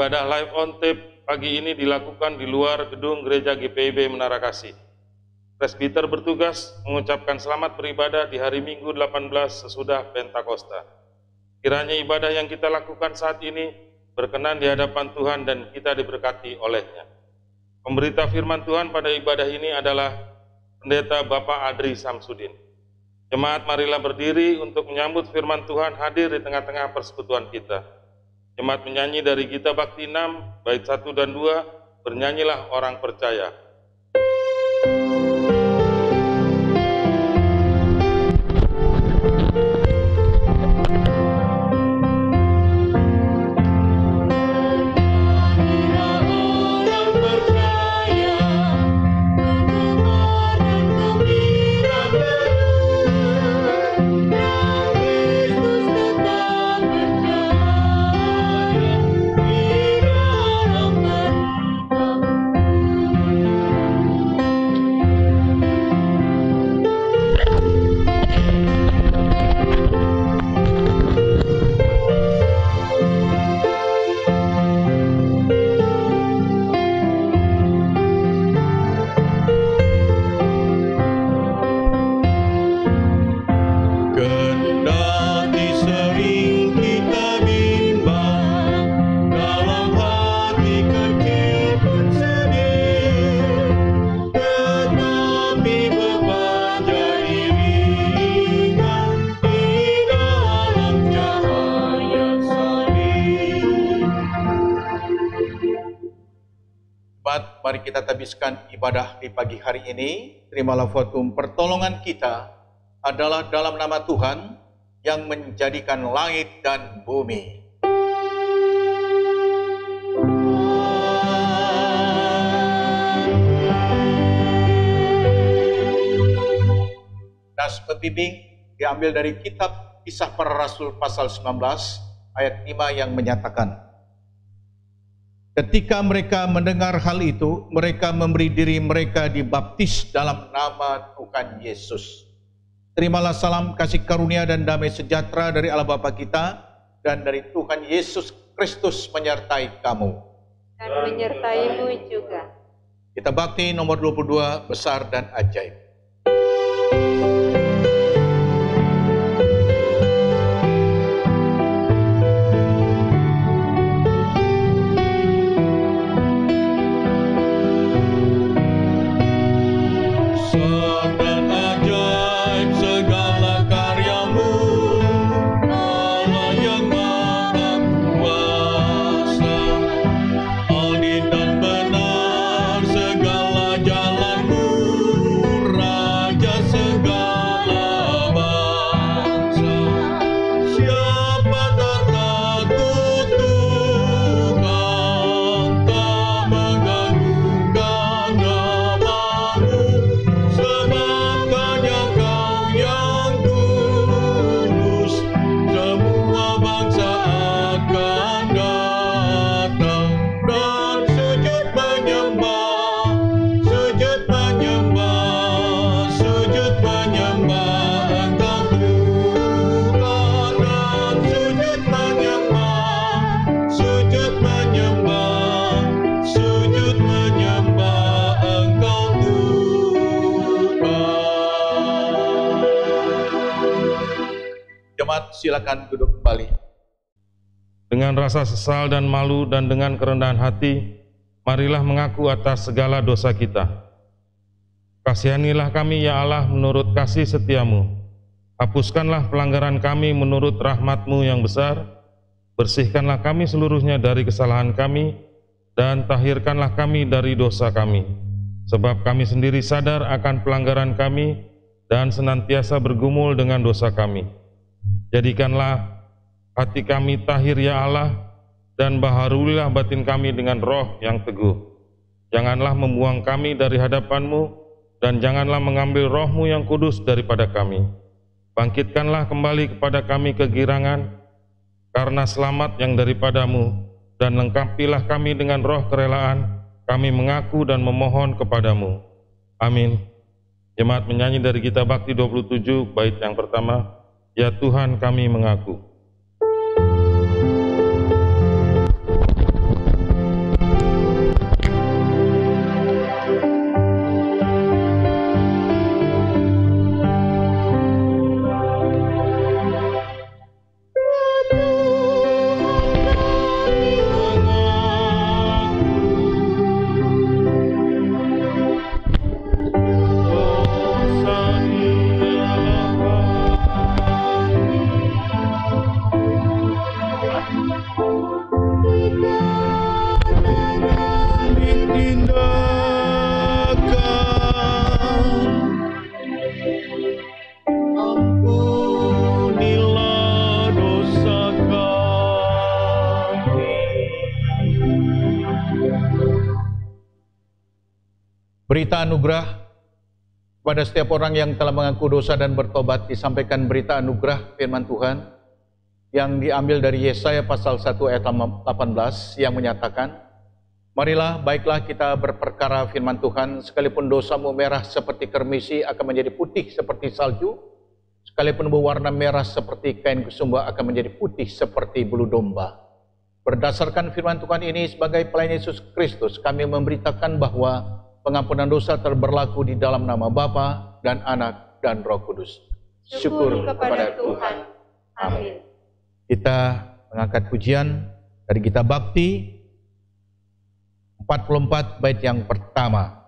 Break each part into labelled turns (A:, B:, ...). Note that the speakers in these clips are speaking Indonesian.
A: Ibadah live on tape pagi ini dilakukan di luar gedung Gereja GPIB Menara Kasih. Presbiter bertugas mengucapkan selamat beribadah di hari Minggu 18 sesudah Pentakosta. Kiranya ibadah yang kita lakukan saat ini berkenan di hadapan Tuhan dan kita diberkati olehnya. Pemberita firman Tuhan pada ibadah ini adalah Pendeta Bapak Adri Samsudin. Jemaat, marilah berdiri untuk menyambut firman Tuhan hadir di tengah-tengah persekutuan kita. Jemaat menyanyi dari Gita Bakti 6, bait 1 dan 2, bernyanyilah orang percaya.
B: Mari kita habiskan ibadah di pagi hari ini. Terimalah votum pertolongan kita adalah dalam nama Tuhan yang menjadikan langit dan bumi. Nas pembimbing diambil dari kitab Kisah Para Rasul pasal 19 ayat 5 yang menyatakan, ketika mereka mendengar hal itu, mereka memberi diri mereka dibaptis dalam nama Tuhan Yesus. Terimalah salam kasih karunia dan damai sejahtera dari Allah Bapa kita dan dari Tuhan Yesus Kristus menyertai kamu.
C: Dan menyertaimu juga.
B: Kita bakti nomor 22, besar dan ajaib. Silakan duduk kembali.
A: Dengan rasa sesal dan malu dan dengan kerendahan hati, marilah mengaku atas segala dosa kita. Kasihanilah kami ya Allah menurut kasih setiamu. Hapuskanlah pelanggaran kami menurut rahmat-Mu yang besar. Bersihkanlah kami seluruhnya dari kesalahan kami dan tahirkanlah kami dari dosa kami. Sebab kami sendiri sadar akan pelanggaran kami dan senantiasa bergumul dengan dosa kami. Jadikanlah hati kami tahir ya Allah, dan baharulilah batin kami dengan roh yang teguh. Janganlah membuang kami dari hadapan-Mu, dan janganlah mengambil roh-Mu yang kudus daripada kami. Bangkitkanlah kembali kepada kami kegirangan, karena selamat yang daripada-Mu, dan lengkapilah kami dengan roh kerelaan, kami mengaku dan memohon kepadamu. Amin. Jemaat menyanyi dari Gita Bakti 27, bait yang pertama, Ya Tuhan kami mengaku.
B: Berita anugerah kepada setiap orang yang telah mengaku dosa dan bertobat. Disampaikan berita anugerah firman Tuhan yang diambil dari Yesaya pasal 1 ayat 18 yang menyatakan, marilah baiklah kita berperkara firman Tuhan, sekalipun dosamu merah seperti kermisi akan menjadi putih seperti salju, sekalipun berwarna merah seperti kain kusumba akan menjadi putih seperti bulu domba. Berdasarkan firman Tuhan ini, sebagai pelayan Yesus Kristus, kami memberitakan bahwa pengampunan dosa terberlaku di dalam nama Bapa dan Anak dan Roh Kudus.
C: Syukur kepada Tuhan. Amin.
B: Kita mengangkat pujian dari Gita Bakti 44 bait yang pertama.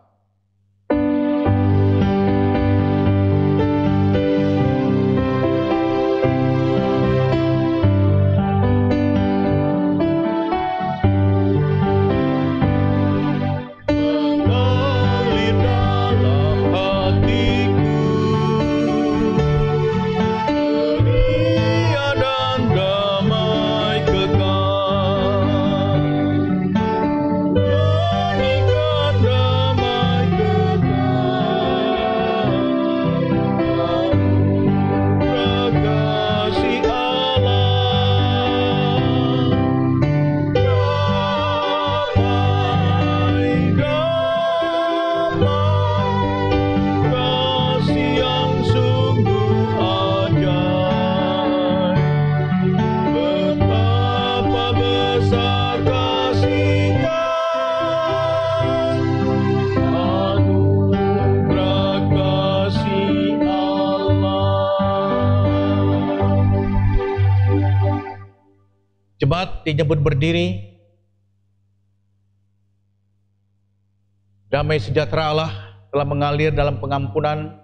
B: Jemaat dijemput berdiri. Damai sejahtera Allah telah mengalir dalam pengampunan.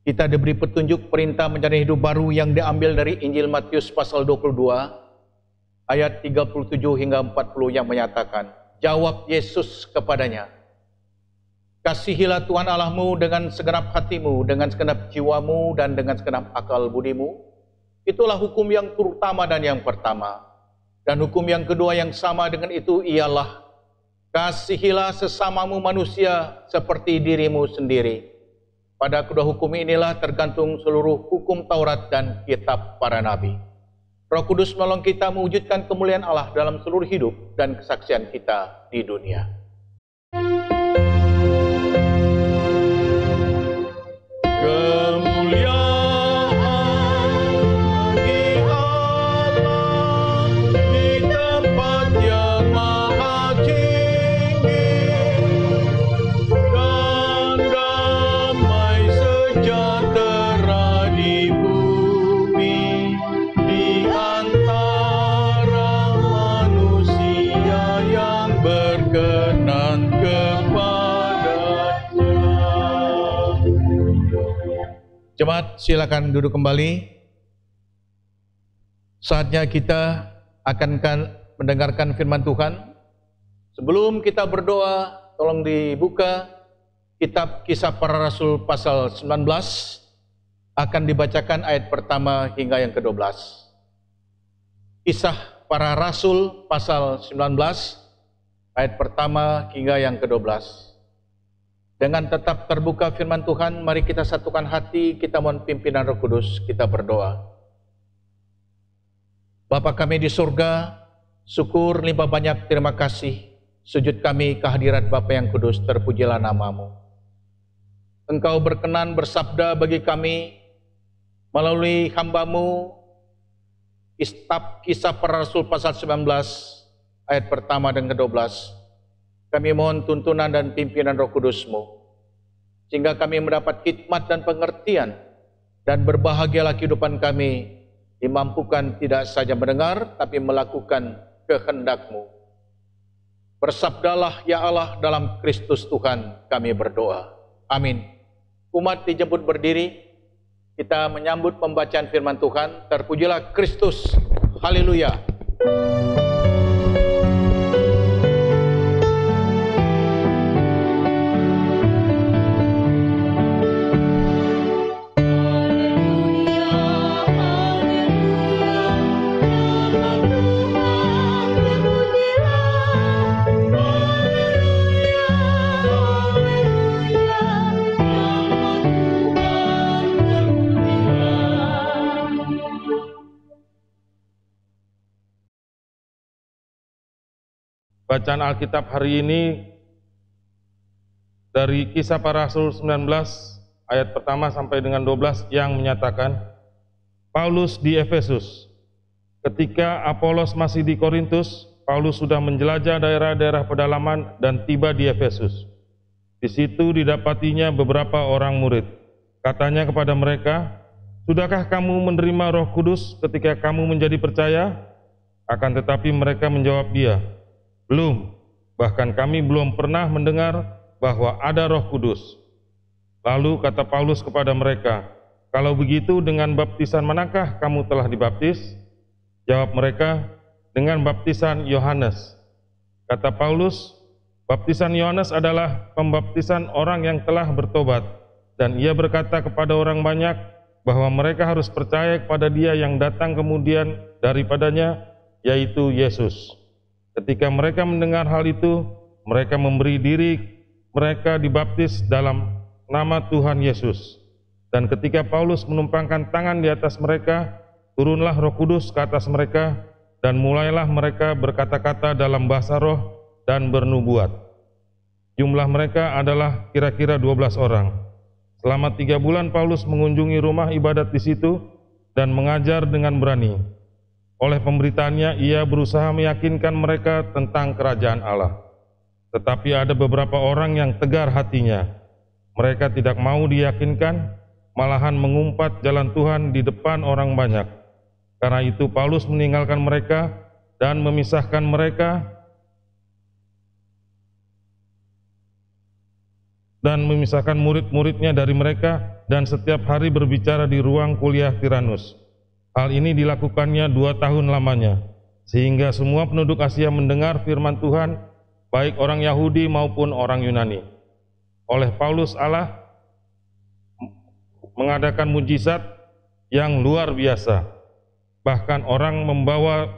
B: Kita diberi petunjuk perintah menjalani hidup baru yang diambil dari Injil Matius pasal 22 ayat 37 hingga 40 yang menyatakan, jawab Yesus kepadanya, kasihilah Tuhan Allahmu dengan segenap hatimu, dengan segenap jiwamu, dan dengan segenap akal budimu. Itulah hukum yang terutama dan yang pertama. Dan hukum yang kedua yang sama dengan itu ialah, kasihilah sesamamu manusia seperti dirimu sendiri. Pada kedua hukum inilah tergantung seluruh hukum Taurat dan kitab para nabi. Roh Kudus menolong kita mewujudkan kemuliaan Allah dalam seluruh hidup dan kesaksian kita di dunia. Jemaat, silakan duduk kembali. Saatnya kita akan mendengarkan firman Tuhan. Sebelum kita berdoa, tolong dibuka kitab Kisah Para Rasul pasal 19. Akan dibacakan ayat pertama hingga yang ke-12. Kisah Para Rasul pasal 19, ayat pertama hingga yang ke-12. Dengan tetap terbuka firman Tuhan, mari kita satukan hati, kita mohon pimpinan Roh Kudus, kita berdoa. Bapa kami di surga, syukur limpah banyak terima kasih, sujud kami kehadirat Bapa yang kudus, terpujilah namamu. Engkau berkenan bersabda bagi kami, melalui hambamu, kitab Kisah Para Rasul pasal 19, ayat pertama dan ke-12. Kami mohon tuntunan dan pimpinan Roh Kudus-Mu, sehingga kami mendapat hikmat dan pengertian, dan berbahagialah kehidupan kami, dimampukan tidak saja mendengar, tapi melakukan kehendak-Mu. Bersabdalah ya Allah dalam Kristus Tuhan kami berdoa. Amin. Umat dijemput berdiri, kita menyambut pembacaan firman Tuhan. Terpujilah Kristus. Haleluya.
A: Bacaan Alkitab hari ini dari Kisah Para Rasul 19 ayat pertama sampai dengan 12 yang menyatakan, Paulus di Efesus. Ketika Apolos masih di Korintus, Paulus sudah menjelajah daerah-daerah pedalaman dan tiba di Efesus. Di situ didapatinya beberapa orang murid. Katanya kepada mereka, "Sudahkah kamu menerima Roh Kudus ketika kamu menjadi percaya?" Akan tetapi mereka menjawab dia, "Belum, bahkan kami belum pernah mendengar bahwa ada Roh Kudus." Lalu kata Paulus kepada mereka, "Kalau begitu dengan baptisan manakah kamu telah dibaptis?" Jawab mereka, "Dengan baptisan Yohanes." Kata Paulus, "Baptisan Yohanes adalah pembaptisan orang yang telah bertobat, dan ia berkata kepada orang banyak bahwa mereka harus percaya kepada Dia yang datang kemudian daripadanya, yaitu Yesus." Ketika mereka mendengar hal itu, mereka memberi diri mereka dibaptis dalam nama Tuhan Yesus. Dan ketika Paulus menumpangkan tangan di atas mereka, turunlah Roh Kudus ke atas mereka, dan mulailah mereka berkata-kata dalam bahasa roh dan bernubuat. Jumlah mereka adalah kira-kira 12 orang. Selama 3 bulan Paulus mengunjungi rumah ibadat di situ dan mengajar dengan berani. Oleh pemberitaannya, ia berusaha meyakinkan mereka tentang kerajaan Allah. Tetapi ada beberapa orang yang tegar hatinya. Mereka tidak mau diyakinkan, malahan mengumpat jalan Tuhan di depan orang banyak. Karena itu Paulus meninggalkan mereka dan memisahkan murid-muridnya dari mereka, dan setiap hari berbicara di ruang kuliah Tiranus. Hal ini dilakukannya 2 tahun lamanya, sehingga semua penduduk Asia mendengar firman Tuhan, baik orang Yahudi maupun orang Yunani. Oleh Paulus Allah mengadakan mujizat yang luar biasa. Bahkan orang membawa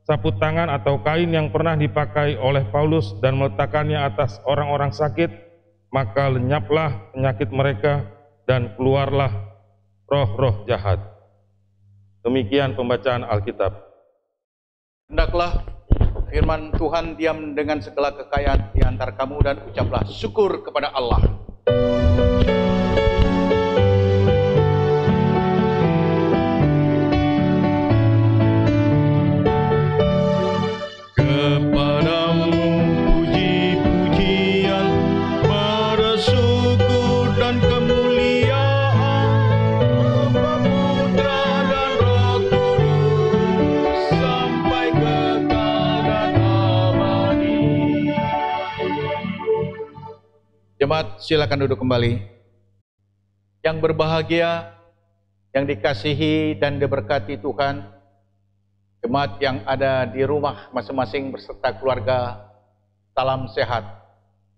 A: sapu tangan atau kain yang pernah dipakai oleh Paulus dan meletakkannya atas orang-orang sakit, maka lenyaplah penyakit mereka dan keluarlah roh-roh jahat. Demikian pembacaan Alkitab.
B: Hendaklah firman Tuhan diam dengan segala kekayaan di antara kamu, dan ucaplah syukur kepada Allah. Kepadamu puji-pujian, bersyukur dan kemuliaan, Bapa, Putra dan Roh Kudus, sampai kekal dan abadi. Jemaat, silakan duduk kembali. Yang berbahagia, yang dikasihi dan diberkati Tuhan, jemaat yang ada di rumah masing-masing beserta keluarga, salam sehat.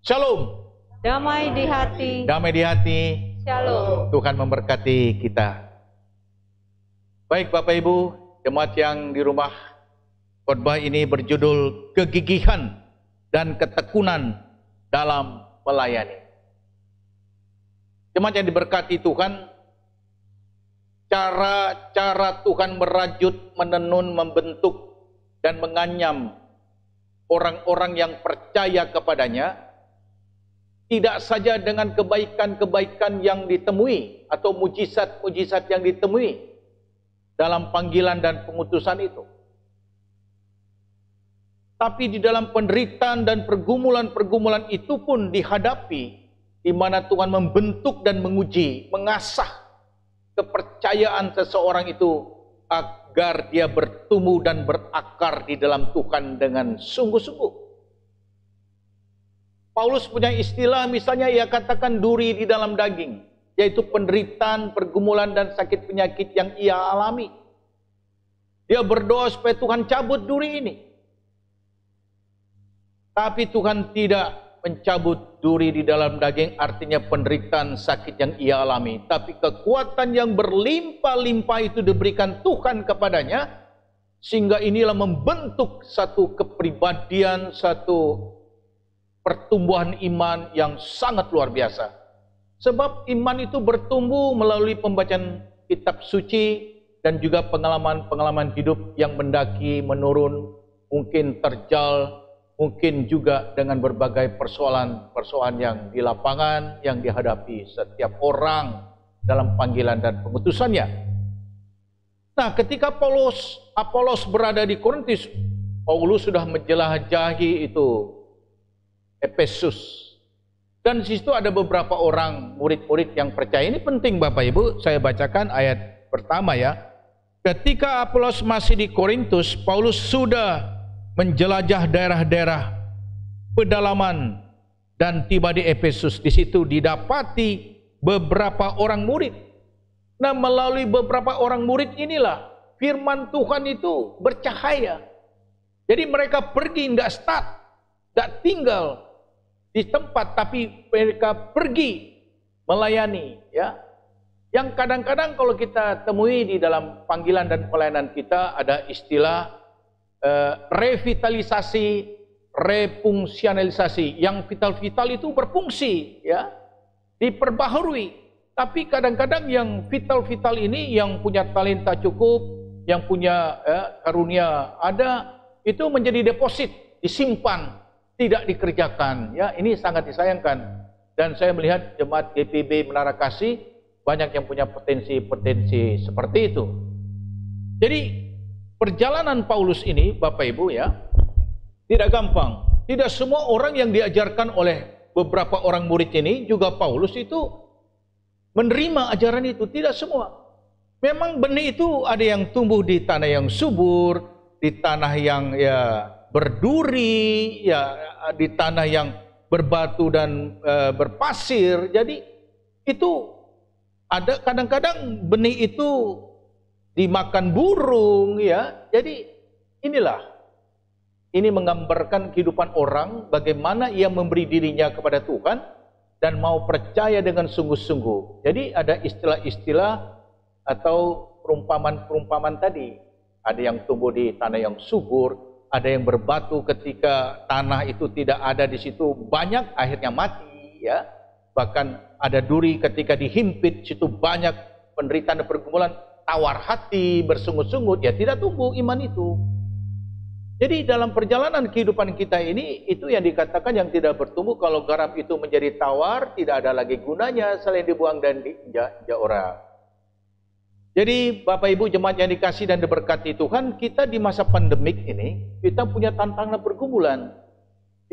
B: Shalom.
C: Damai di hati.
B: Damai di hati.
C: Shalom.
B: Tuhan memberkati kita. Baik Bapak Ibu, jemaat yang di rumah, khotbah ini berjudul kegigihan dan ketekunan dalam melayani. Jemaat yang diberkati Tuhan, cara Tuhan merajut, menenun, membentuk, dan menganyam orang-orang yang percaya kepadanya, tidak saja dengan kebaikan-kebaikan yang ditemui atau mujizat-mujizat yang ditemui dalam panggilan dan pengutusan itu, tapi di dalam penderitaan dan pergumulan-pergumulan itu pun dihadapi, di mana Tuhan membentuk dan menguji, mengasah kepercayaan seseorang itu agar dia bertumbuh dan berakar di dalam Tuhan dengan sungguh-sungguh. Paulus punya istilah, misalnya ia katakan duri di dalam daging, yaitu penderitaan, pergumulan dan sakit penyakit yang ia alami. Dia berdoa supaya Tuhan cabut duri ini. Tapi Tuhan tidak mencabut duri di dalam daging, artinya penderitaan sakit yang ia alami, tapi kekuatan yang berlimpah-limpah itu diberikan Tuhan kepadanya, sehingga inilah membentuk satu kepribadian, satu pertumbuhan iman yang sangat luar biasa. Sebab iman itu bertumbuh melalui pembacaan kitab suci dan juga pengalaman-pengalaman hidup yang mendaki, menurun, mungkin terjal, mungkin juga dengan berbagai persoalan-persoalan yang di lapangan yang dihadapi setiap orang dalam panggilan dan pengutusannya. Nah, ketika Apolos berada di Korintus, Paulus sudah menjelajahi itu Efesus. Dan di situ ada beberapa orang murid-murid yang percaya. Ini penting Bapak Ibu, saya bacakan ayat pertama ya. Ketika Apolos masih di Korintus, Paulus sudah menjelajah daerah-daerah pedalaman dan tiba di Efesus. Di situ didapati beberapa orang murid. Nah, melalui beberapa orang murid inilah firman Tuhan itu bercahaya. Jadi mereka pergi, nggak stuck, nggak tinggal di tempat, tapi mereka pergi melayani, ya. Yang kadang-kadang kalau kita temui di dalam panggilan dan pelayanan kita ada istilah revitalisasi, refungsionalisasi. Yang vital-vital itu berfungsi, ya, diperbaharui. Tapi kadang-kadang yang vital-vital ini, yang punya talenta cukup, yang punya karunia ada, itu menjadi deposit, disimpan, tidak dikerjakan. Ya, ini sangat disayangkan. Dan saya melihat jemaat GPB Menara Kasih banyak yang punya potensi-potensi seperti itu. Jadi perjalanan Paulus ini, Bapak Ibu ya, tidak gampang. Tidak semua orang yang diajarkan oleh beberapa orang murid ini juga Paulus itu menerima ajaran itu. Tidak semua. Memang benih itu ada yang tumbuh di tanah yang subur, di tanah yang ya berduri, ya di tanah yang berbatu dan berpasir. Jadi itu ada kadang-kadang benih itu dimakan burung, ya. Jadi inilah, ini menggambarkan kehidupan orang, bagaimana ia memberi dirinya kepada Tuhan dan mau percaya dengan sungguh-sungguh. Jadi ada istilah-istilah atau perumpamaan-perumpamaan tadi. Ada yang tumbuh di tanah yang subur, ada yang berbatu ketika tanah itu tidak ada di situ banyak, akhirnya mati, ya. Bahkan ada duri ketika dihimpit, situ banyak penderitaan dan pergumulan, tawar hati, bersungut-sungut, ya tidak tumbuh iman itu. Jadi dalam perjalanan kehidupan kita ini, itu yang dikatakan yang tidak bertumbuh, kalau garam itu menjadi tawar, tidak ada lagi gunanya selain dibuang dan diinjak orang. Jadi Bapak Ibu jemaat yang dikasih dan diberkati Tuhan, kita di masa pandemik ini, kita punya tantangan pergumulan.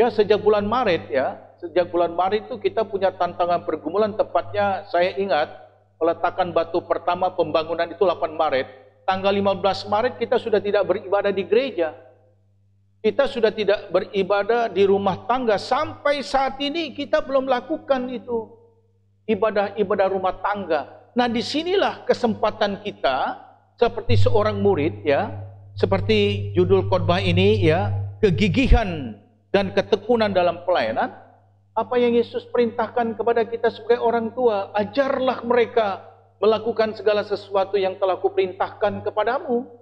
B: Ya, sejak bulan Maret ya, sejak bulan Maret itu kita punya tantangan pergumulan, tepatnya saya ingat peletakan batu pertama pembangunan itu 8 Maret. Tanggal 15 Maret kita sudah tidak beribadah di gereja. Kita sudah tidak beribadah di rumah tangga. Sampai saat ini kita belum lakukan itu. Ibadah-ibadah rumah tangga. Nah, disinilah kesempatan kita seperti seorang murid ya. Seperti judul khotbah ini ya. Kegigihan dan ketekunan dalam pelayanan. Apa yang Yesus perintahkan kepada kita sebagai orang tua, ajarlah mereka melakukan segala sesuatu yang telah kuperintahkan kepadamu.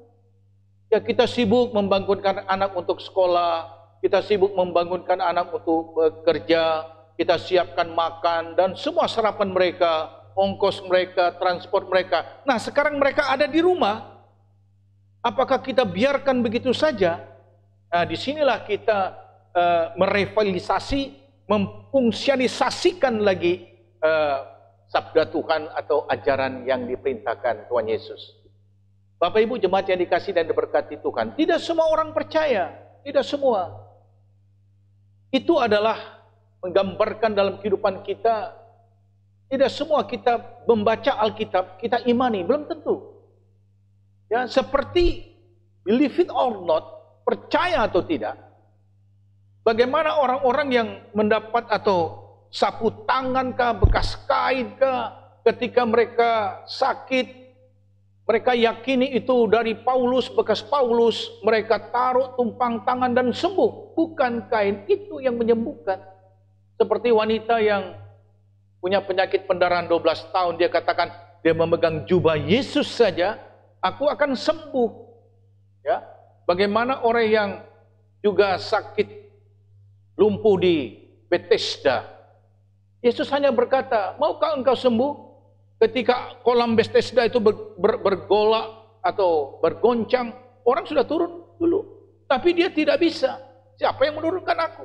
B: Ya, kita sibuk membangunkan anak untuk sekolah, kita sibuk membangunkan anak untuk bekerja, kita siapkan makan dan semua sarapan mereka, ongkos mereka, transport mereka. Nah, sekarang mereka ada di rumah. Apakah kita biarkan begitu saja? Nah, disinilah kita merevitalisasi, memfungsionalisasikan lagi sabda Tuhan atau ajaran yang diperintahkan Tuhan Yesus. Bapak Ibu jemaat yang dikasih dan diberkati Tuhan, tidak semua orang percaya, tidak semua. Itu adalah menggambarkan dalam kehidupan kita, tidak semua kita membaca Alkitab, kita imani, belum tentu. Ya, seperti believe it or not, percaya atau tidak. Bagaimana orang-orang yang mendapat atau sapu tangan kah, bekas kain kah, ketika mereka sakit, mereka yakini itu dari Paulus, bekas Paulus, mereka taruh tumpang tangan dan sembuh. Bukan kain itu yang menyembuhkan. Seperti wanita yang punya penyakit pendarahan 12 tahun, dia katakan, dia memegang jubah Yesus saja, aku akan sembuh. Ya, bagaimana orang yang juga sakit lumpuh di Bethesda, Yesus hanya berkata, maukah engkau sembuh? Ketika kolam Bethesda itu bergolak atau bergoncang, orang sudah turun dulu. Tapi dia tidak bisa. Siapa yang menurunkan aku?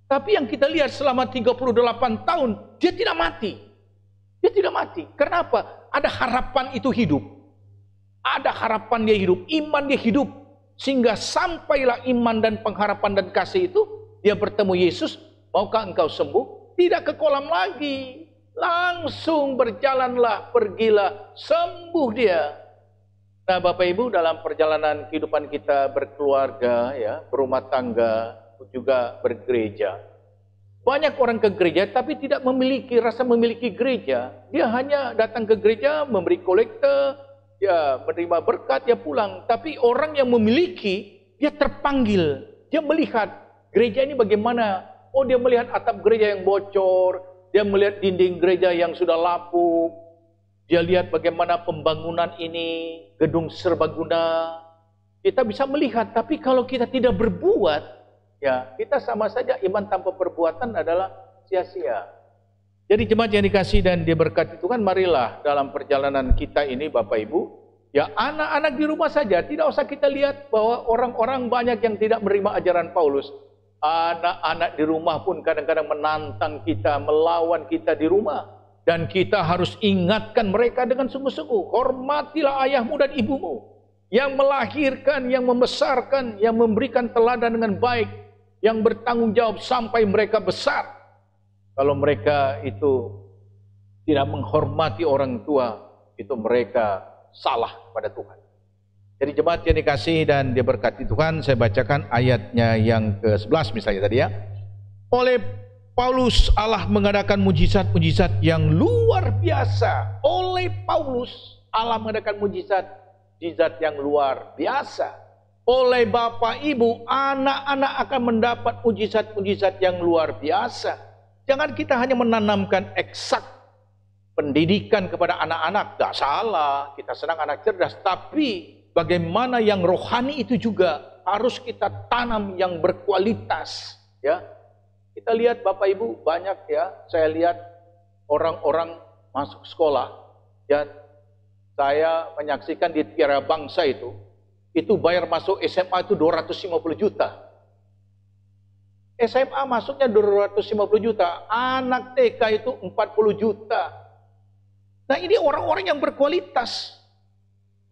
B: Tapi yang kita lihat selama 38 tahun, dia tidak mati. Dia tidak mati. Kenapa? Ada harapan itu hidup. Ada harapan dia hidup, iman dia hidup. Sehingga sampailah iman dan pengharapan dan kasih itu, dia bertemu Yesus, maukah engkau sembuh? Tidak ke kolam lagi. Langsung berjalanlah, pergilah, sembuh dia. Nah, Bapak Ibu, dalam perjalanan kehidupan kita berkeluarga, ya, berumah tangga, juga bergereja. Banyak orang ke gereja tapi tidak memiliki rasa memiliki gereja. Dia hanya datang ke gereja, memberi kolekte, ya, menerima berkat, ya pulang. Tapi orang yang memiliki, dia terpanggil, dia melihat gereja ini bagaimana. Oh, dia melihat atap gereja yang bocor, dia melihat dinding gereja yang sudah lapuk. Dia lihat bagaimana pembangunan ini, gedung serbaguna. Kita bisa melihat, tapi kalau kita tidak berbuat, ya kita sama saja iman tanpa perbuatan adalah sia-sia. Jadi jemaat yang dikasih dan diberkati Tuhan, marilah dalam perjalanan kita ini Bapak Ibu, ya anak-anak di rumah saja, tidak usah kita lihat bahwa orang-orang banyak yang tidak menerima ajaran Paulus. Anak-anak di rumah pun kadang-kadang menantang kita, melawan kita di rumah. Dan kita harus ingatkan mereka dengan sungguh-sungguh. Hormatilah ayahmu dan ibumu. Yang melahirkan, yang membesarkan, yang memberikan teladan dengan baik. Yang bertanggung jawab sampai mereka besar. Kalau mereka itu tidak menghormati orang tua, itu mereka salah pada Tuhan. Jadi jemaat yang dikasihi dan diberkati Tuhan, saya bacakan ayatnya yang ke-11 misalnya tadi ya. Oleh Paulus Allah mengadakan mujizat-mujizat yang luar biasa. Oleh Paulus Allah mengadakan mujizat yang luar biasa. Oleh Bapak Ibu, anak-anak akan mendapat mujizat-mujizat yang luar biasa. Jangan kita hanya menanamkan eksak pendidikan kepada anak-anak. Tidak salah, kita senang anak cerdas. Tapi bagaimana yang rohani itu juga harus kita tanam yang berkualitas. Ya. Kita lihat Bapak Ibu banyak ya, saya lihat orang-orang masuk sekolah. Dan saya menyaksikan di Tiara Bangsa itu bayar masuk SMA itu 250 juta. SMA masuknya 250 juta, anak TK itu 40 juta. Nah ini orang-orang yang berkualitas.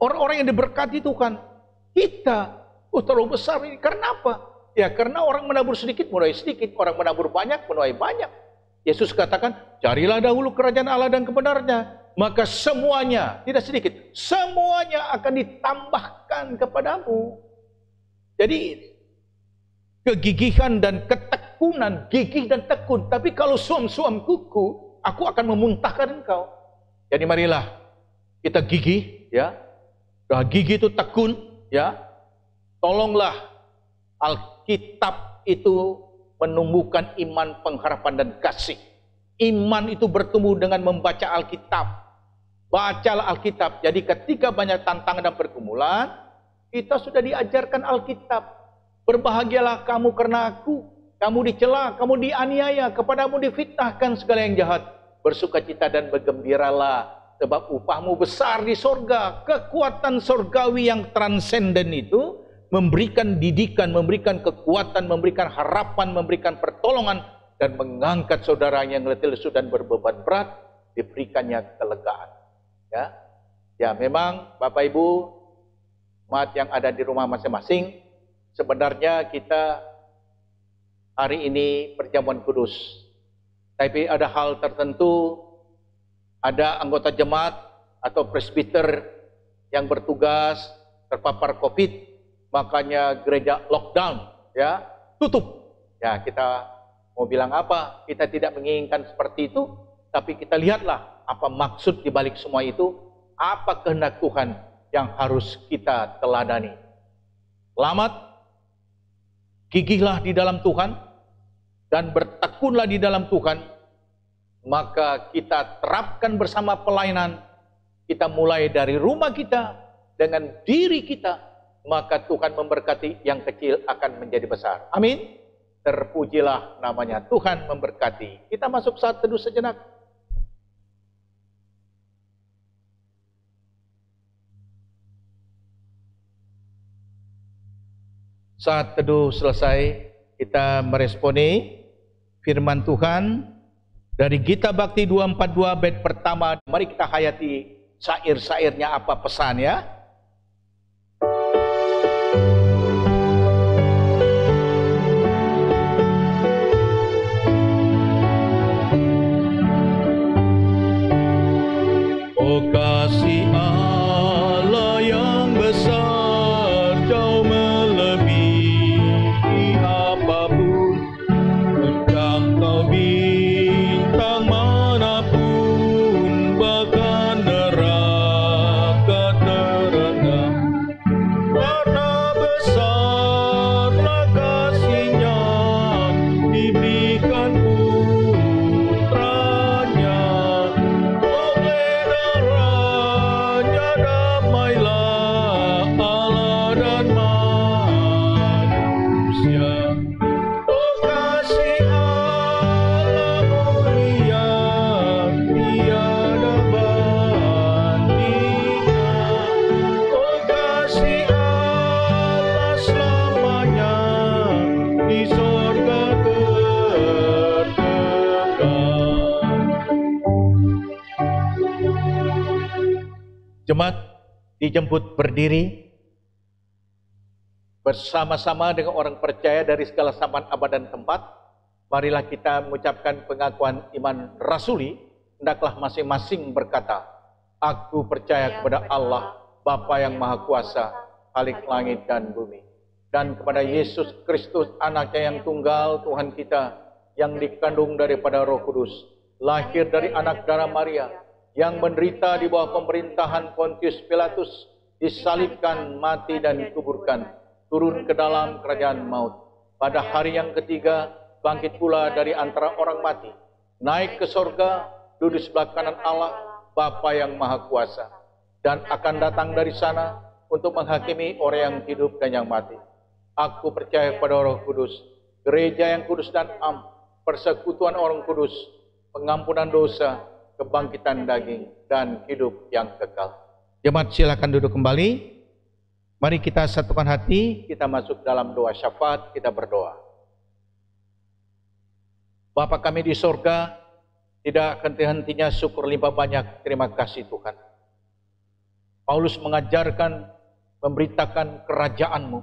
B: Orang-orang yang diberkati Tuhan. Kita, terlalu besar ini, karena apa? Ya karena orang menabur sedikit, menuai sedikit. Orang menabur banyak, menuai banyak. Yesus katakan, carilah dahulu kerajaan Allah dan kebenarannya. Maka semuanya, tidak sedikit, semuanya akan ditambahkan kepadamu. Jadi, kegigihan dan ketekunan, gigih dan tekun. Tapi kalau suam-suam kuku, aku akan memuntahkan engkau. Jadi marilah kita gigih, ya. Gigih itu tekun, ya. Tolonglah Alkitab itu menumbuhkan iman, pengharapan, dan kasih. Iman itu bertumbuh dengan membaca Alkitab. Bacalah Alkitab. Jadi ketika banyak tantangan dan pergumulan, kita sudah diajarkan Alkitab. Berbahagialah kamu karena aku. Kamu dicela, kamu dianiaya, kepadamu difitnahkan segala yang jahat. Bersukacita dan bergembiralah, sebab upahmu besar di sorga. Kekuatan sorgawi yang transenden itu memberikan didikan, memberikan kekuatan, memberikan harapan, memberikan pertolongan, dan mengangkat saudara yang letih lesu dan berbeban berat, diberikannya kelegaan. Ya, memang Bapak Ibu, umat yang ada di rumah masing-masing, sebenarnya kita hari ini perjamuan kudus. Tapi ada hal tertentu, ada anggota jemaat atau presbiter yang bertugas terpapar COVID, makanya gereja lockdown, ya, tutup. Ya, kita mau bilang apa? Kita tidak menginginkan seperti itu, tapi kita lihatlah apa maksud di balik semua itu, apa kehendak Tuhan yang harus kita teladani. Selamat, gigihlah di dalam Tuhan, dan bertekunlah di dalam Tuhan, maka kita terapkan bersama pelayanan. Kita mulai dari rumah kita, dengan diri kita, maka Tuhan memberkati, yang kecil akan menjadi besar. Amin. Terpujilah namanya, Tuhan memberkati. Kita masuk saat teduh sejenak. Saat teduh selesai, kita meresponi firman Tuhan dari Gita Bakti 242 bait pertama. Mari kita hayati syair-syairnya apa pesan ya. Oh kasih Allah yang besar, jauh melebihi apapun, menjangkau bintang manapun, bahkan neraka terendah. Karena besarlah kasih-Nya, diberikan putranya. Oleh darahnya damailah Allah dan manusia. Oh kasih Allah mulia, tiada bandingnya. Oh kasih Allah selamanya, di sorga terdekat. Jemaat dijemput berdiri bersama-sama dengan orang percaya dari segala zaman, abad dan tempat. Marilah kita mengucapkan pengakuan iman rasuli. Hendaklah masing-masing berkata, aku percaya kepada Allah, Bapa yang Maha Kuasa, Khalik langit dan bumi, dan kepada Yesus Kristus, anaknya yang tunggal, Tuhan kita, yang dikandung daripada Roh Kudus, lahir dari anak darah Maria, yang menderita di bawah pemerintahan Pontius Pilatus, disalibkan, mati dan dikuburkan, turun ke dalam kerajaan maut. Pada hari yang ketiga, bangkit pula dari antara orang mati, naik ke sorga, duduk sebelah kanan Allah, Bapa yang Maha Kuasa, dan akan datang dari sana untuk menghakimi orang yang hidup dan yang mati. Aku percaya pada Roh Kudus, gereja yang kudus dan am, persekutuan orang kudus, pengampunan dosa, kebangkitan daging, dan hidup yang kekal. Jemaat silakan duduk kembali. Mari kita satukan hati, kita masuk dalam doa syafaat, kita berdoa. Bapa kami di sorga, tidak henti-hentinya syukur limpah banyak, terima kasih Tuhan. Paulus mengajarkan, memberitakan kerajaan-Mu,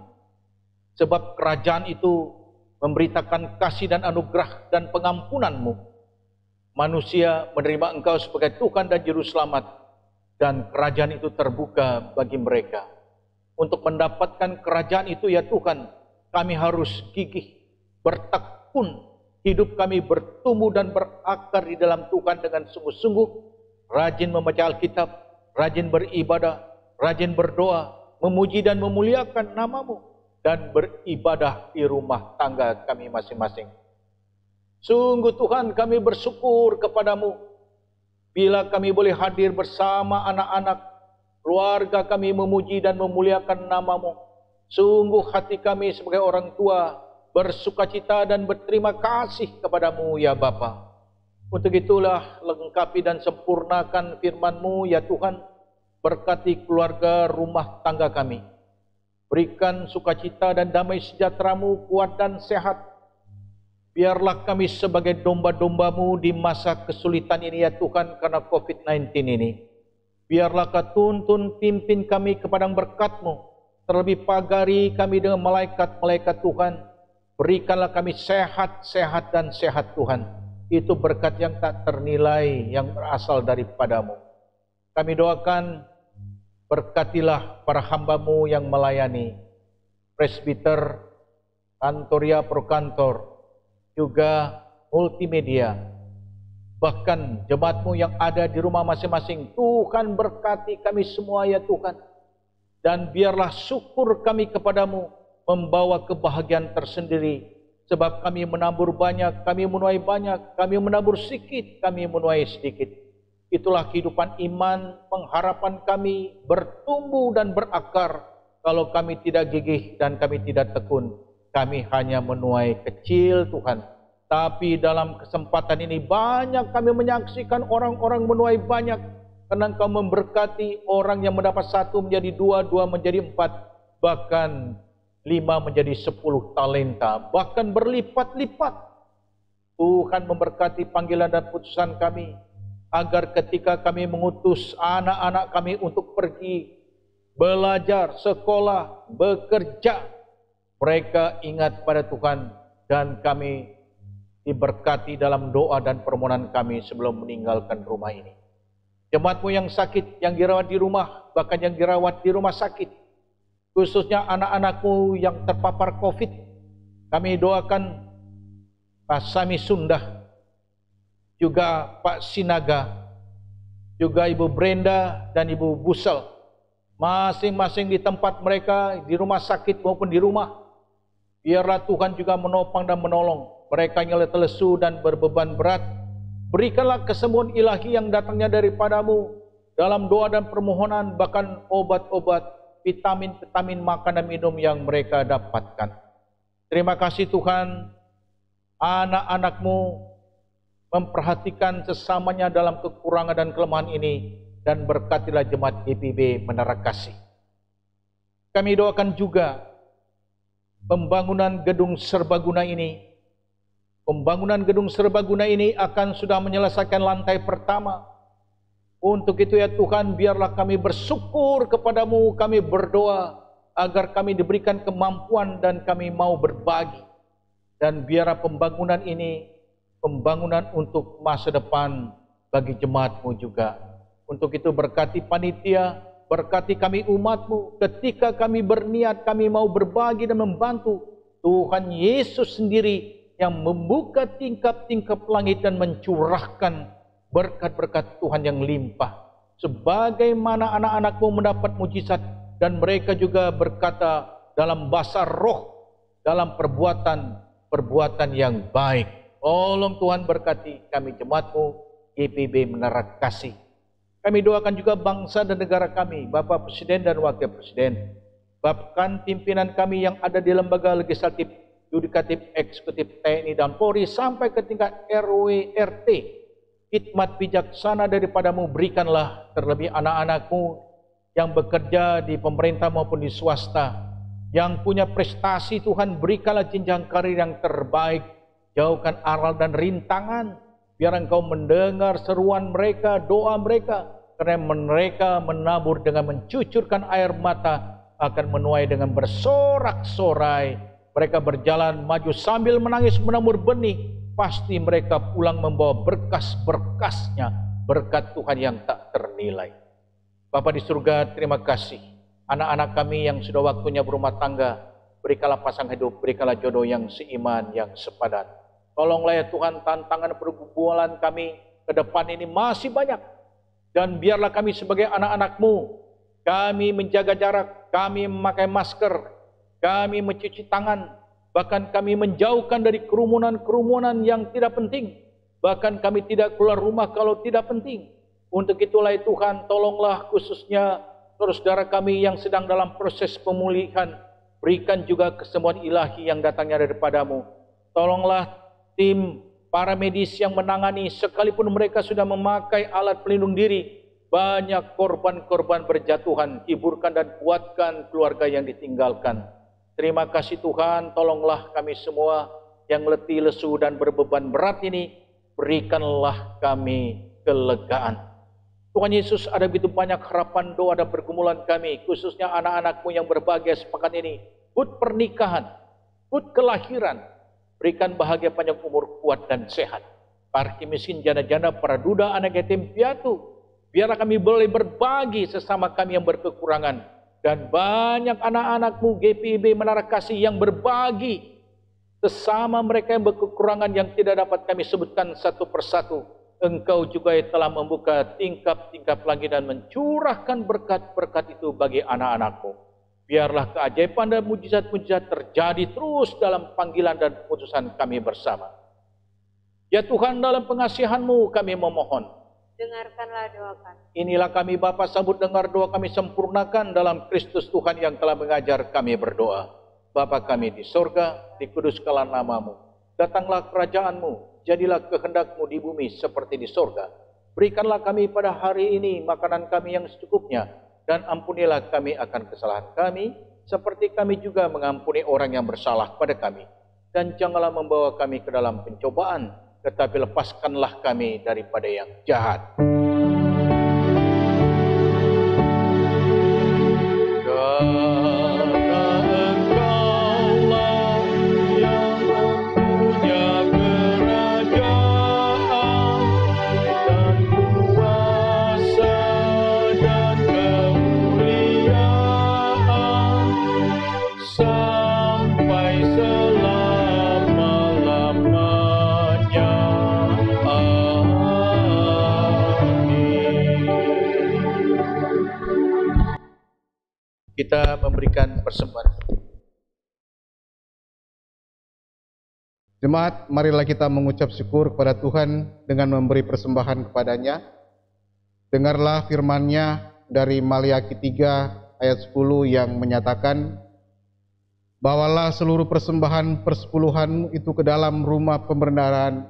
B: sebab kerajaan itu memberitakan kasih dan anugerah dan pengampunan-Mu. Manusia menerima Engkau sebagai Tuhan dan Juru Selamat, dan kerajaan itu terbuka bagi mereka. Untuk mendapatkan kerajaan itu ya Tuhan, kami harus gigih, bertekun, hidup kami bertumbuh dan berakar di dalam Tuhan dengan sungguh-sungguh, rajin membaca Alkitab, rajin beribadah, rajin berdoa, memuji dan memuliakan nama-Mu, dan beribadah di rumah tangga kami masing-masing. Sungguh Tuhan, kami bersyukur kepadamu bila kami boleh hadir bersama anak-anak, keluarga kami memuji dan memuliakan nama-Mu. Sungguh hati kami sebagai orang tua bersukacita dan berterima kasih kepadamu ya Bapa. Untuk itulah lengkapi dan sempurnakan firman-Mu ya Tuhan. Berkati keluarga rumah tangga kami. Berikan sukacita dan damai sejahtera-Mu kuat dan sehat. Biarlah kami sebagai domba-domba-Mu di masa kesulitan ini ya Tuhan, karena COVID-19 ini. Biarlah Kau tuntun pimpin kami ke padang berkat-Mu. Terlebih pagari kami dengan malaikat-malaikat Tuhan. Berikanlah kami sehat-sehat dan sehat Tuhan. Itu berkat yang tak ternilai yang berasal daripada-Mu. Kami doakan, berkatilah para hamba-Mu yang melayani. Presbiter, kantoria prokantor, juga multimedia, bahkan jemaat-Mu yang ada di rumah masing-masing. Tuhan berkati kami semua ya Tuhan. Dan biarlah syukur kami kepadamu membawa kebahagiaan tersendiri. Sebab kami menabur banyak, kami menuai banyak, kami menabur sedikit, kami menuai sedikit. Itulah kehidupan iman, pengharapan kami bertumbuh dan berakar. Kalau kami tidak gigih dan kami tidak tekun, kami hanya menuai kecil Tuhan. Tapi dalam kesempatan ini banyak kami menyaksikan orang-orang menuai banyak. Karena Engkau memberkati orang yang mendapat 1 menjadi 2, 2 menjadi 4. Bahkan 5 menjadi 10 talenta, bahkan berlipat-lipat. Tuhan memberkati panggilan dan putusan kami, agar ketika kami mengutus anak-anak kami untuk pergi belajar, sekolah, bekerja, mereka ingat pada Tuhan, dan kami diberkati dalam doa dan permohonan kami sebelum meninggalkan rumah ini. Jemaatmu yang sakit, yang dirawat di rumah, bahkan yang dirawat di rumah sakit, khususnya anak-anakmu yang terpapar COVID, kami doakan Pak Sami Sundah, juga Pak Sinaga, juga Ibu Brenda dan Ibu Busel, masing-masing di tempat mereka, di rumah sakit maupun di rumah. Biarlah Tuhan juga menopang dan menolong mereka yang letih lesu dan berbeban berat. Berikanlah kesembuhan ilahi yang datangnya daripadamu dalam doa dan permohonan, bahkan obat-obat, vitamin-vitamin, makan dan minum yang mereka dapatkan. Terima kasih Tuhan, anak-anakmu memperhatikan sesamanya dalam kekurangan dan kelemahan ini, dan berkatilah jemaat GPIB Menara Kasih. Kami doakan juga pembangunan gedung serbaguna ini. Pembangunan gedung serbaguna ini akan sudah menyelesaikan lantai pertama. Untuk itu ya Tuhan, biarlah kami bersyukur kepadamu, kami berdoa agar kami diberikan kemampuan dan kami mau berbagi. Dan biarlah pembangunan ini pembangunan untuk masa depan bagi jemaatmu juga. Untuk itu berkati panitia, berkati kami umatmu, ketika kami berniat, kami mau berbagi dan membantu, Tuhan Yesus sendiri yang membuka tingkap-tingkap langit dan mencurahkan berkat-berkat Tuhan yang limpah. Sebagaimana anak-anakmu mendapat mujizat, dan mereka juga berkata dalam bahasa roh, dalam perbuatan yang baik. Tolong Tuhan berkati kami jemaatmu GPIB Menara Kasih. Kami doakan juga bangsa dan negara kami, Bapak Presiden dan Wakil Presiden, bahkan pimpinan kami yang ada di lembaga legislatif, yudikatif, eksekutif, TNI dan Polri, sampai ke tingkat RW, RT. Hikmat bijaksana daripadamu berikanlah, terlebih anak-anakmu yang bekerja di pemerintah maupun di swasta, yang punya prestasi. Tuhan berikanlah jenjang karir yang terbaik. Jauhkan aral dan rintangan, biar Engkau mendengar seruan mereka, doa mereka, karena mereka menabur dengan mencucurkan air mata, akan menuai dengan bersorak-sorai. Mereka berjalan maju sambil menangis menabur benih, pasti mereka pulang membawa berkas-berkasnya, berkat Tuhan yang tak ternilai. Bapa di surga, terima kasih. Anak-anak kami yang sudah waktunya berumah tangga, berikanlah pasangan hidup, berikanlah jodoh yang seiman, yang sepadan. Tolonglah ya Tuhan, tantangan pergumulan kami ke depan ini masih banyak. Dan biarlah kami sebagai anak-anak-Mu, kami menjaga jarak, kami memakai masker, kami mencuci tangan, bahkan kami menjauhkan dari kerumunan-kerumunan yang tidak penting. Bahkan kami tidak keluar rumah kalau tidak penting. Untuk itulah ya Tuhan, tolonglah khususnya saudara kami yang sedang dalam proses pemulihan. Berikan juga kesembuhan ilahi yang datangnya daripada-Mu. Tolonglah tim para medis yang menangani, sekalipun mereka sudah memakai alat pelindung diri, banyak korban-korban berjatuhan. Hiburkan dan kuatkan keluarga yang ditinggalkan. Terima kasih Tuhan, tolonglah kami semua yang letih, lesu dan berbeban berat ini, berikanlah kami kelegaan. Tuhan Yesus, ada begitu banyak harapan, doa dan pergumulan kami, khususnya anak-anak-Mu yang berbahagia sepekan ini. Hut pernikahan, hut kelahiran, berikan bahagia panjang umur, kuat dan sehat. Para miskin, janda-janda, para duda, anak yatim piatu, biarlah kami boleh berbagi sesama kami yang berkekurangan. Dan banyak anak-anak-Mu GPIB Menara Kasih yang berbagi sesama mereka yang berkekurangan, yang tidak dapat kami sebutkan satu persatu. Engkau juga telah membuka tingkap-tingkap langit dan mencurahkan berkat-berkat itu bagi anak-anak-Mu. Biarlah keajaiban dan mujizat-mujizat terjadi terus dalam panggilan dan keputusan kami bersama. Ya Tuhan, dalam pengasihan-Mu kami memohon,
C: dengarkanlah doa kami.
B: Inilah kami Bapa, sambut dengar doa kami, sempurnakan dalam Kristus Tuhan yang telah mengajar kami berdoa. Bapa kami di sorga, dikuduskanlah nama-Mu. Datanglah kerajaan-Mu, jadilah kehendak-Mu di bumi seperti di sorga. Berikanlah kami pada hari ini makanan kami yang secukupnya, dan ampunilah kami akan kesalahan kami, seperti kami juga mengampuni orang yang bersalah pada kami. Dan janganlah membawa kami ke dalam pencobaan, tetapi lepaskanlah kami daripada yang jahat. Kita memberikan persembahan.
D: Jemaat, marilah kita mengucap syukur kepada Tuhan dengan memberi persembahan kepadanya. Dengarlah firman-Nya dari Maliaki 3 ayat 10 yang menyatakan, bawalah seluruh persembahan persepuluhanmu itu ke dalam rumah pembenaran,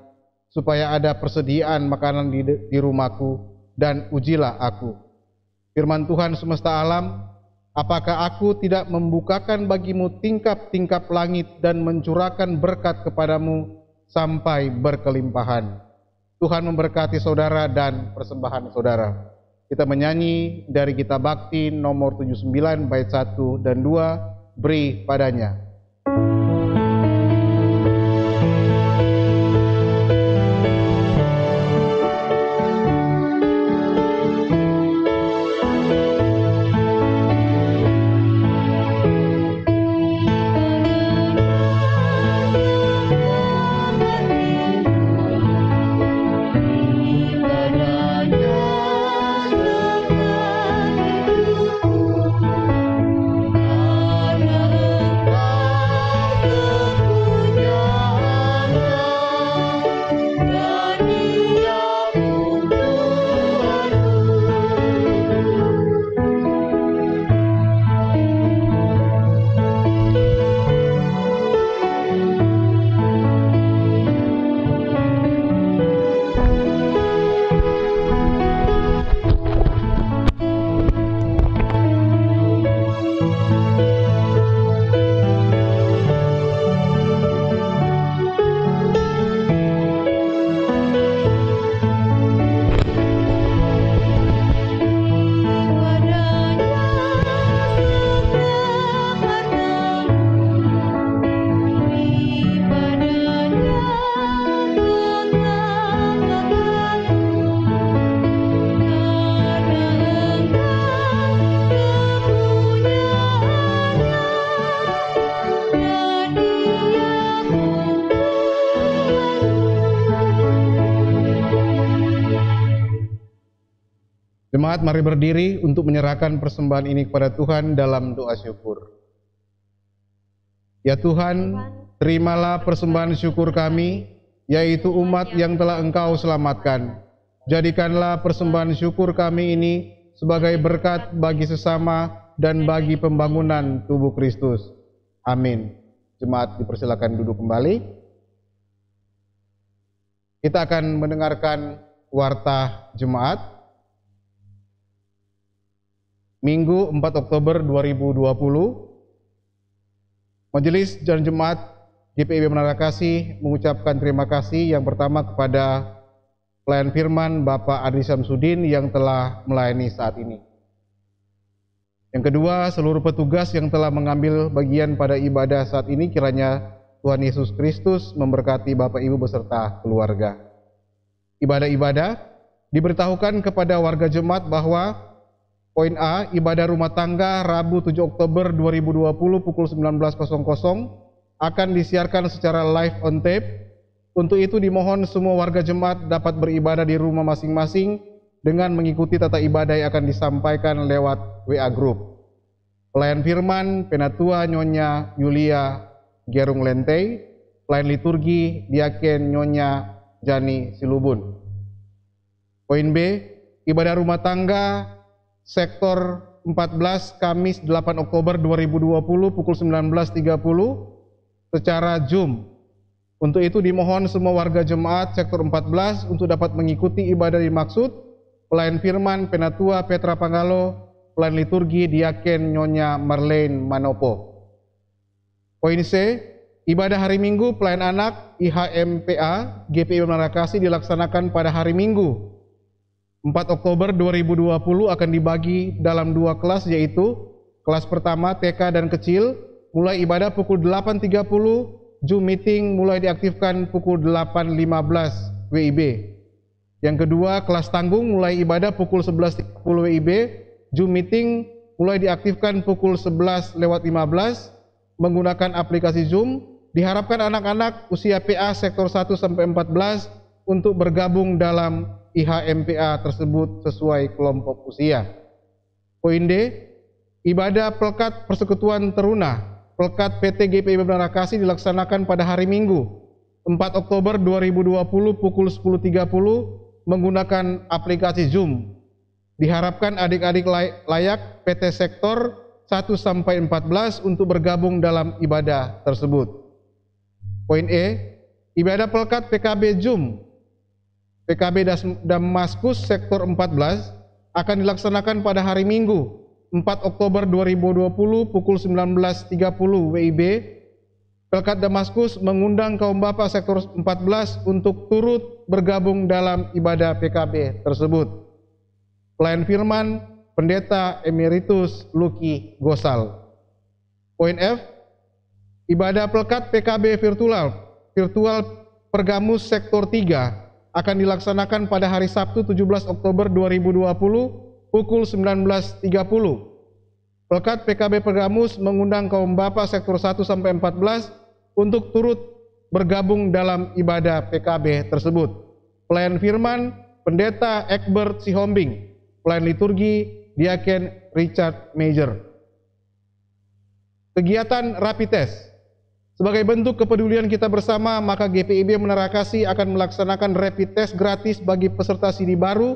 D: supaya ada persediaan makanan di rumahku, dan ujilah aku. Firman Tuhan semesta alam, apakah aku tidak membukakan bagimu tingkap-tingkap langit dan mencurahkan berkat kepadamu sampai berkelimpahan. Tuhan memberkati saudara dan persembahan saudara. Kita menyanyi dari kitab Bakti nomor 79 bait 1 dan 2, beri padanya. Jemaat, mari berdiri untuk menyerahkan persembahan ini kepada Tuhan dalam doa syukur. Ya Tuhan, terimalah persembahan syukur kami, yaitu umat yang telah Engkau selamatkan. Jadikanlah persembahan syukur kami ini sebagai berkat bagi sesama dan bagi pembangunan tubuh Kristus. Amin. Jemaat dipersilakan duduk kembali. Kita akan mendengarkan warta jemaat. Minggu 4 Oktober 2020, Majelis dan Jemaat GPIB Menara Kasih mengucapkan terima kasih yang pertama kepada pelayan firman Bapak Adri Samsudin yang telah melayani saat ini. Yang kedua, seluruh petugas yang telah mengambil bagian pada ibadah saat ini, kiranya Tuhan Yesus Kristus memberkati Bapak Ibu beserta keluarga. Ibadah-ibadah diberitahukan kepada warga jemaat bahwa poin A, ibadah rumah tangga Rabu 7 Oktober 2020 pukul 19.00 akan disiarkan secara live on tape. Untuk itu dimohon semua warga jemaat dapat beribadah di rumah masing-masing dengan mengikuti tata ibadah yang akan disampaikan lewat WA Group. Pelayan firman Penatua Nyonya Yulia Gerung Lentei, pelayan liturgi Diaken Nyonya Jani Silubun. Poin B, ibadah rumah tangga Sektor 14 Kamis 8 Oktober 2020 pukul 19.30 secara Zoom. Untuk itu dimohon semua warga jemaat Sektor 14 untuk dapat mengikuti ibadah dimaksud. Pelayan firman Penatua Petra Panggalo, Pelayan liturgi Diaken Nyonya Marlene Manopo. Poin C, ibadah hari Minggu pelayan anak IHMPA GPIB Menara Kasih dilaksanakan pada hari Minggu 4 Oktober 2020 akan dibagi dalam 2 kelas, yaitu kelas pertama TK dan kecil mulai ibadah pukul 8.30, Zoom meeting mulai diaktifkan pukul 8.15 WIB. Yang kedua, kelas tanggung mulai ibadah pukul 11.30 WIB, Zoom meeting mulai diaktifkan pukul 11.15 menggunakan aplikasi Zoom. Diharapkan anak-anak usia PA sektor 1 sampai 14 untuk bergabung dalam IHMPA tersebut sesuai kelompok usia. Poin D, ibadah Pelkat Persekutuan Teruna Pelkat PT GPIB Menara Kasih dilaksanakan pada hari Minggu 4 Oktober 2020 pukul 10.30 menggunakan aplikasi Zoom. Diharapkan adik-adik layak PT sektor 1 sampai 14 untuk bergabung dalam ibadah tersebut. Poin E, ibadah Pelkat PKB Zoom PKB Damaskus sektor 14 akan dilaksanakan pada hari Minggu 4 Oktober 2020 pukul 19.30 WIB. Pelkat Damaskus mengundang kaum Bapak sektor 14 untuk turut bergabung dalam ibadah PKB tersebut. Pelayan firman Pendeta Emeritus Lucky Gosal. Poin F, ibadah Pelkat PKB virtual Pergamus sektor 3 akan dilaksanakan pada hari Sabtu 17 Oktober 2020 pukul 19.30. Pelkat PKB Pergamus mengundang kaum Bapak sektor 1 sampai 14 untuk turut bergabung dalam ibadah PKB tersebut. Pelayan firman Pendeta Egbert Sihombing, pelayan liturgi Diaken Richard Major. Kegiatan rapid test. Sebagai bentuk kepedulian kita bersama, maka GPIB Menara Kasih akan melaksanakan rapid test gratis bagi peserta CD baru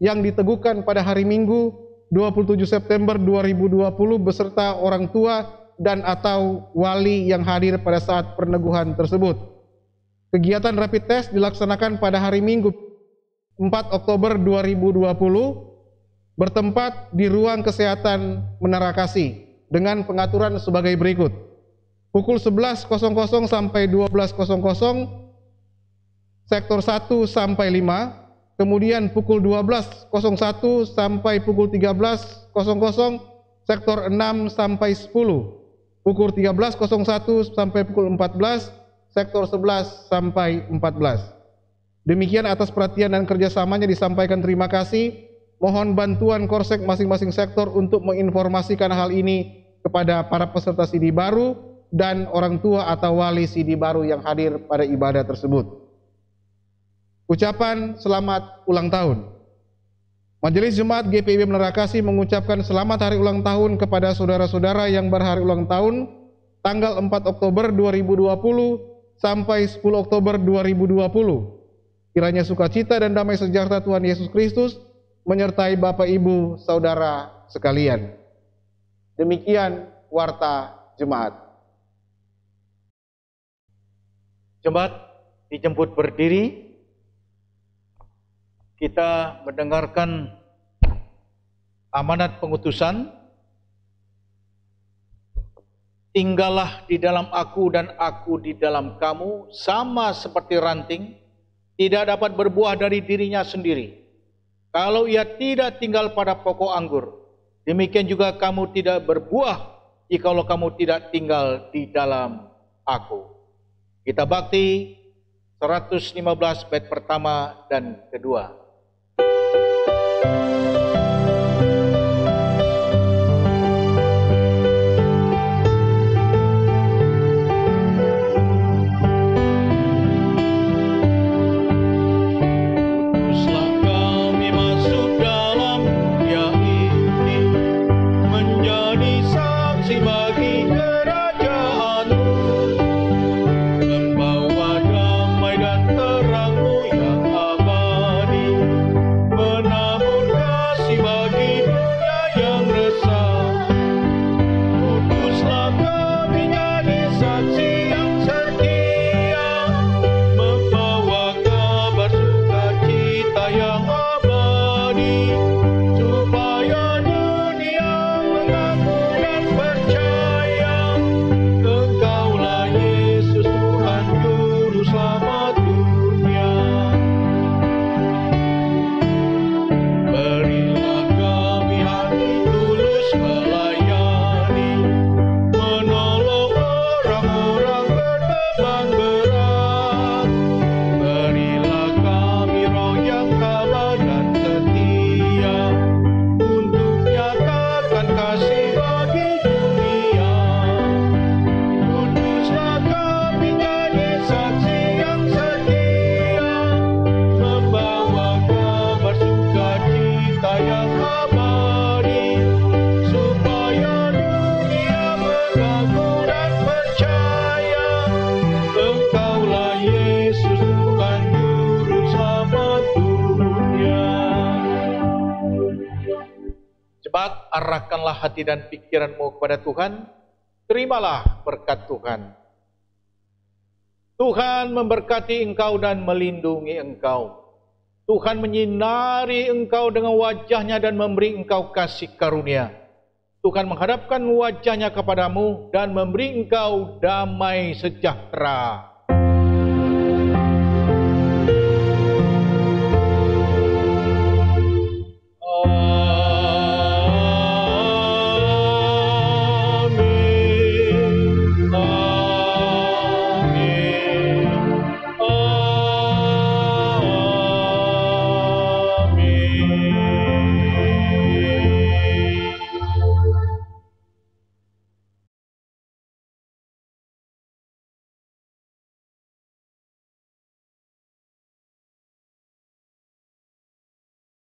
D: yang diteguhkan pada hari Minggu 27 September 2020 beserta orang tua dan atau wali yang hadir pada saat peneguhan tersebut. Kegiatan rapid test dilaksanakan pada hari Minggu 4 Oktober 2020 bertempat di ruang kesehatan Menara Kasih dengan pengaturan sebagai berikut. Pukul 11.00 sampai 12.00 sektor 1 sampai 5, kemudian pukul 12.01 sampai pukul 13.00 sektor 6 sampai 10, pukul 13.01 sampai pukul 14 sektor 11 sampai 14. Demikian atas perhatian dan kerjasamanya disampaikan terima kasih. Mohon bantuan Korsek masing-masing sektor untuk menginformasikan hal ini kepada para peserta CD baru dan orang tua atau wali CD baru yang hadir pada ibadah tersebut. Ucapan selamat ulang tahun. Majelis Jemaat GPIB Menara Kasih mengucapkan selamat hari ulang tahun kepada saudara-saudara yang berhari ulang tahun tanggal 4 Oktober 2020 sampai 10 Oktober 2020. Kiranya sukacita dan damai sejahtera Tuhan Yesus Kristus menyertai Bapak Ibu Saudara sekalian. Demikian warta jemaat.
B: Jemaat dijemput berdiri. Kita mendengarkan amanat pengutusan. Tinggallah di dalam aku dan aku di dalam kamu, sama seperti ranting tidak dapat berbuah dari dirinya sendiri kalau ia tidak tinggal pada pokok anggur. Demikian juga kamu tidak berbuah jikalau kamu tidak tinggal di dalam aku. Kita bakti 115 bait pertama dan kedua.
E: Membawa damai dan terang-Mu yang abadi.
B: arahkanlah hati dan pikiranmu kepada Tuhan. Terimalah berkat Tuhan. Tuhan memberkati engkau dan melindungi engkau. Tuhan menyinari engkau dengan wajah-Nya dan memberi engkau kasih karunia. Tuhan menghadapkan wajah-Nya kepadamu dan memberi engkau damai sejahtera.